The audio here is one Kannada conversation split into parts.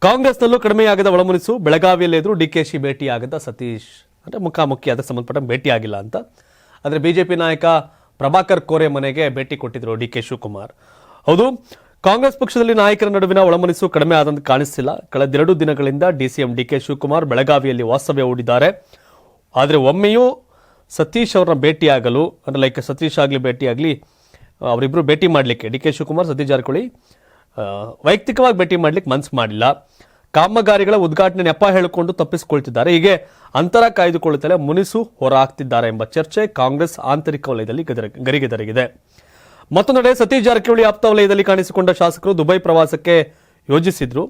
ಕಾಂಗ್ರೆಸ್ನಲ್ಲೂ ಕಡಿಮೆಯಾಗದ ಒಳಮುನಿಸು, ಬೆಳಗಾವಿಯಲ್ಲಿ ಎದುರು ಡಿಕೆಶಿ ಭೇಟಿಯಾಗದ ಸತೀಶ್ ಅಂದರೆ ಮುಖಾಮುಖಿ ಅದಕ್ಕೆ ಸಂಬಂಧಪಟ್ಟ ಭೇಟಿಯಾಗಿಲ್ಲ ಅಂತ. ಆದರೆ ಬಿಜೆಪಿ ನಾಯಕ ಪ್ರಭಾಕರ್ ಕೋರೆ ಮನೆಗೆ ಭೇಟಿ ಕೊಟ್ಟಿದ್ರು ಡಿಕೆ ಶಿವಕುಮಾರ್. ಹೌದು, ಕಾಂಗ್ರೆಸ್ ಪಕ್ಷದಲ್ಲಿ ನಾಯಕರ ನಡುವಿನ ಒಳಮುನಿಸು ಕಡಿಮೆ ಆದಂತೆ ಕಾಣಿಸ್ತಿಲ್ಲ. ಕಳೆದ 2 ದಿನಗಳಿಂದ ಡಿಸಿಎಂ ಡಿಕೆ ಶಿವಕುಮಾರ್ ಬೆಳಗಾವಿಯಲ್ಲಿ ವಾಸ್ತವ್ಯ ಹೂಡಿದ್ದಾರೆ. ಆದರೆ ಒಮ್ಮೆಯೂ ಸತೀಶ್ ಅವರನ್ನ ಭೇಟಿಯಾಗಲು ಅಂದರೆ ಲೈಕ್ ಸತೀಶ್ ಆಗಲಿ ಭೇಟಿಯಾಗಲಿ ಅವರಿಬ್ಬರು ಭೇಟಿ ಮಾಡಲಿಕ್ಕೆ ಡಿಕೆ ಶಿವಕುಮಾರ್ ಸತೀಶ್ ಜಾರಕಿಹೊಳಿ ವೈಯಕ್ತಿಕವಾಗಿ ಭೇಟಿ ಮಾಡಲಿಕ್ಕೆ ಮನಸ್ಸು ಮಾಡಿಲ್ಲ. ಕಾಮಗಾರಿಗಳ ಉದ್ಘಾಟನೆ ನೆಪ ಹೇಳಿಕೊಂಡು ತಪ್ಪಿಸಿಕೊಳ್ತಿದ್ದಾರೆ. ಹೀಗೆ ಅಂತರ ಕಾಯ್ದುಕೊಳ್ಳುತ್ತಲೇ ಮುನಿಸು ಹೊರ ಹಾಕ್ತಿದ್ದಾರೆ ಎಂಬ ಚರ್ಚೆ ಕಾಂಗ್ರೆಸ್ ಆಂತರಿಕ ವಲಯದಲ್ಲಿ ಗರಿಗೆದರಿಗಿದೆ. ಮತ್ತೊಂದೆಡೆ ಸತೀಶ್ ಜಾರಕಿಹೊಳಿ ಆಪ್ತ ವಲಯದಲ್ಲಿ ಕಾಣಿಸಿಕೊಂಡ ಶಾಸಕರು ದುಬೈ ಪ್ರವಾಸಕ್ಕೆ ಯೋಜಿಸಿದ್ರು.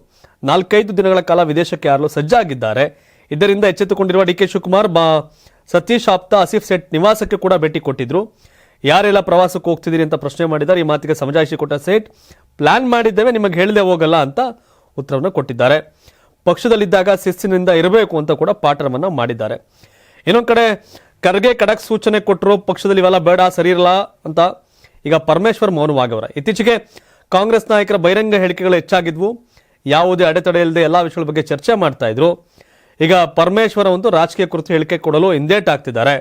4-5 ದಿನಗಳ ಕಾಲ ವಿದೇಶಕ್ಕೆ ಯಾರಲು ಸಜ್ಜಾಗಿದ್ದಾರೆ. ಇದರಿಂದ ಎಚ್ಚೆತ್ತುಕೊಂಡಿರುವ ಡಿಕೆ ಶಿವಕುಮಾರ್ ಸತೀಶ್ ಆಪ್ತ ಆಸಿಫ್ ಸೇಠ್ ನಿವಾಸಕ್ಕೆ ಕೂಡ ಭೇಟಿ ಕೊಟ್ಟಿದ್ರು. ಯಾರೆಲ್ಲ ಪ್ರವಾಸಕ್ಕೆ ಹೋಗ್ತಿದ್ದೀರಿ ಅಂತ ಪ್ರಶ್ನೆ ಮಾಡಿದ್ದಾರೆ. ಈ ಮಾತಿಗೆ ಸಮಜಾಯಿಷಿ ಕೊಟ್ಟ ಸೇಠ್, ಪ್ಲಾನ್ ಮಾಡಿದ್ದೇವೆ, ನಿಮಗೆ ಹೇಳದೆ ಹೋಗಲ್ಲ ಅಂತ ಉತ್ತರವನ್ನು ಕೊಟ್ಟಿದ್ದಾರೆ. ಪಕ್ಷದಲ್ಲಿದ್ದಾಗ ಶಿಸ್ತಿನಿಂದ ಇರಬೇಕು ಅಂತ ಕೂಡ ಪಾಠವನ್ನ ಮಾಡಿದ್ದಾರೆ. ಇನ್ನೊಂದು ಕಡೆ ಖರ್ಗೆ ಖಡಕ್ ಸೂಚನೆ ಕೊಟ್ಟರು, ಪಕ್ಷದಲ್ಲಿ ಇವೆಲ್ಲ ಬೇಡ, ಸರಿ ಇರಲ್ಲ ಅಂತ. ಈಗ ಪರಮೇಶ್ವರ್ ಮೌನವಾಗವರ. ಇತ್ತೀಚೆಗೆ ಕಾಂಗ್ರೆಸ್ ನಾಯಕರ ಬಹಿರಂಗ ಹೇಳಿಕೆಗಳು ಹೆಚ್ಚಾಗಿದ್ವು. ಯಾವುದೇ ಅಡೆತಡೆ ಇಲ್ಲದೆ ಎಲ್ಲಾ ವಿಷಯಗಳ ಬಗ್ಗೆ ಚರ್ಚೆ ಮಾಡ್ತಾ ಇದ್ರು. ಈಗ ಪರಮೇಶ್ವರ ಒಂದು ರಾಜಕೀಯ ಕುರಿತು ಹೇಳಿಕೆ ಕೊಡಲು ಹಿಂದೇಟಾಗ್ತಿದ್ದಾರೆ.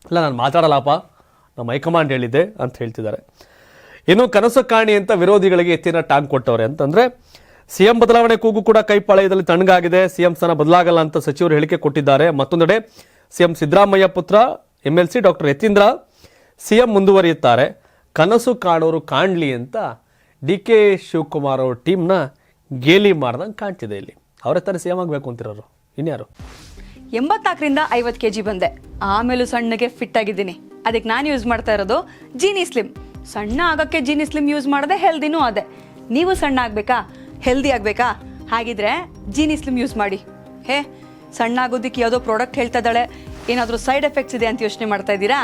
ಇಲ್ಲ, ನಾನು ಮಾತಾಡಲ್ಲಪ್ಪ, ನಮ್ಮ ಹೈಕಮಾಂಡ್ ಹೇಳಿದ್ದೆ ಅಂತ ಹೇಳ್ತಿದ್ದಾರೆ. ಇನ್ನು ಕನಸು ಕಾಣಿ ಅಂತ ವಿರೋಧಿಗಳಿಗೆ ಎತ್ತಿನ ಟಾಂಗ್ ಕೊಟ್ಟವ್ರೆ. ಅಂತಂದ್ರೆ ಸಿಎಂ ಬದಲಾವಣೆ ಕೂಗು ಕೂಡ ಕೈಪಾಳ್ಯದಲ್ಲಿ ತಣ್ಣಗಾಗಿದೆ. ಸಿಎಂ ಸ್ಥಾನ ಬದಲಾಗಲ್ಲ ಅಂತ ಸಚಿವರು ಹೇಳಿಕೆ ಕೊಟ್ಟಿದ್ದಾರೆ. ಮತ್ತೊಂದೆಡೆ ಸಿಎಂ ಸಿದ್ದರಾಮಯ್ಯ ಪುತ್ರ MLC ಡಾಕ್ಟರ್ ಯತೀಂದ್ರ ಸಿಎಂ ಮುಂದುವರಿಯುತ್ತಾರೆ, ಕನಸು ಕಾಣೋರು ಕಾಣ್ಲಿ ಅಂತ ಡಿಕೆ ಶಿವಕುಮಾರ್ ಅವ್ರ ಟೀಮ್ನ ಗೇಲಿ ಮಾಡ್ದಂಗೆ ಕಾಣ್ತಿದೆ. ಇಲ್ಲಿ ಅವರೇ ತಾನೇ ಸಿಎಂ ಆಗಬೇಕು ಅಂತಿರೋರು, ಇನ್ಯಾರು? 84ರಿಂದ 50 kg ಬಂದೆ, ಆಮೇಲೂ ಸಣ್ಣಗೆ ಫಿಟ್ ಆಗಿದ್ದೀನಿ. ಅದಕ್ಕೆ ನಾನು ಯೂಸ್ ಮಾಡ್ತಾ ಇರೋದು ಜೀನಿ ಸ್ಲಿಮ್. ಸಣ್ಣ ಆಗಕ್ಕೆ ಜೀನಿ ಸ್ಲಿಮ್ ಯೂಸ್ ಮಾಡದೆ ಹೆಲ್ದಿನೂ ಅದೇ. ನೀವು ಸಣ್ಣ ಆಗಬೇಕಾ, ಹೆಲ್ದಿ ಆಗಬೇಕಾ? ಹಾಗಿದ್ರೆ ಜೀನಿ ಸ್ಲಿಮ್ ಯೂಸ್ ಮಾಡಿ. ಸಣ್ಣ ಆಗೋದಕ್ಕೆ ಯಾವುದೋ ಪ್ರಾಡಕ್ಟ್ ಹೇಳ್ತಾ ಇದ್ದಾಳೆ, ಏನಾದರೂ ಸೈಡ್ ಎಫೆಕ್ಟ್ಸ್ ಇದೆ ಅಂತ ಯೋಚನೆ ಮಾಡ್ತಾ ಇದ್ದೀರಾ?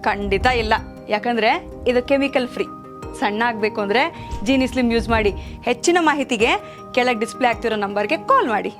ಖಂಡಿತ ಇಲ್ಲ, ಯಾಕಂದರೆ ಇದು ಕೆಮಿಕಲ್ ಫ್ರೀ. ಸಣ್ಣ ಆಗಬೇಕು ಅಂದರೆ ಜೀನಿ ಸ್ಲಿಮ್ ಯೂಸ್ ಮಾಡಿ. ಹೆಚ್ಚಿನ ಮಾಹಿತಿಗೆ ಕೆಳಗೆ ಡಿಸ್ಪ್ಲೇ ಆಗ್ತಿರೋ ನಂಬರ್ಗೆ ಕಾಲ್ ಮಾಡಿ.